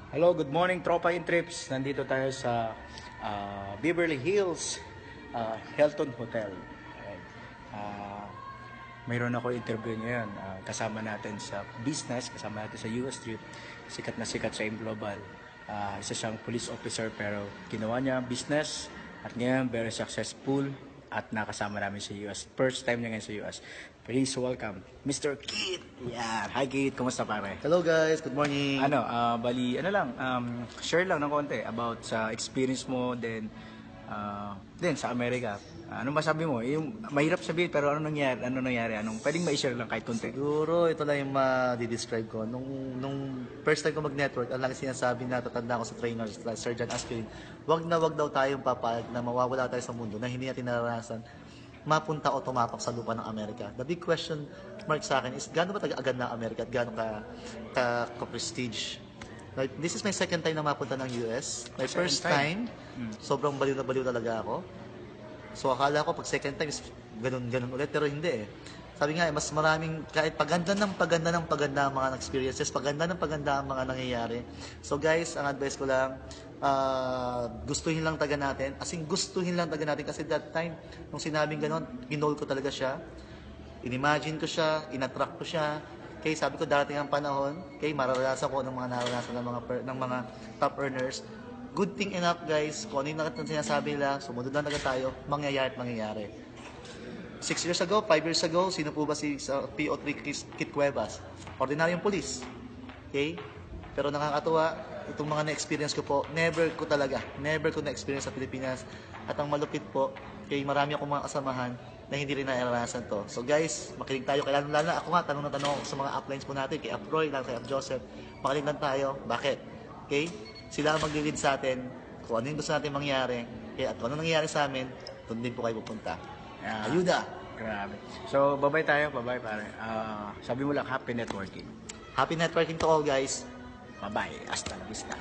Hello, good morning Tropa in Trips. Nandito tayo sa Beverly Hills Hilton Hotel. Alright. Mayroon ako interview ngayon. Kasama natin sa business, kasama natin sa US trip. Sikat na sikat sa AIM Global. Isa siyang police officer pero ginawa niya business at ngayon very successful at nakasama namin sa US. First time niya ngayon sa US. Please welcome Mr. Kit. Yeah. Hi Kit, kumusta pare? Hello guys, good morning. Bali, share lang ng konti about sa experience mo din sa Amerika. Ano masabi mo? Yung mahirap sabihin pero ano nangyari? Anong pwedeng ma-share lang kahit konti? Siguro ito lang yung ma-describe ko. Nung first time ko mag-network, ang lagi sinasabi na tatanda ko sa trainers, Sir John Aspirin, wag daw tayong papayag na mawawala tayo sa mundo na hindi natin naranasan mapunta o tumapak sa lupa ng Amerika. The big question mark sa akin is gaano ba taga-agad na Amerika at gaano ka-prestige. Like, this is my second time na mapunta ng US. My first time, sobrang baliw na baliw talaga ako. So akala ko pag second time is ganun ulit, pero hindi eh. Sabi nga, mas maraming, kahit paganda ng paganda ang mga experiences, paganda ang mga nangyayari. So guys, ang advice ko lang, gustuhin lang taga natin. Gustuhin lang taga natin kasi that time, nung sinabing gano'n, ginol ko talaga siya. Inimagine ko siya, inattract ko siya. Okay, sabi ko darating ang panahon, okay, mararanasan ko ng mga naranasan ng mga top earners. Good thing enough guys, kung ano yung sinasabi nila, sumunod lang talaga tayo, mangyayari. 6 years ago, 5 years ago, sino po ba si PO3 Kit Cuevas? Ordinaryong police. Okay? Pero nakakatuwa, itong mga na-experience ko po, never ko na-experience sa Pilipinas. At ang malupit po, okay, marami akong mga kasamahan na hindi rin naranasan to. So guys, makinig tayo. Kailangan lalo ako nga, tanong sa mga uplines po natin, kay Roy, kay Joseph. Makinig lang tayo. Bakit? Okay? Sila ang mag-lead sa atin kung ano yung gusto natin mangyari. Okay? At kung ano nangyayari sa amin, doon din po kayo pupunta. Ayuda! Grabe. So, bye-bye pare. Sabi mo lang, happy networking. Happy networking to all guys. Bye-bye. Hasta la vista.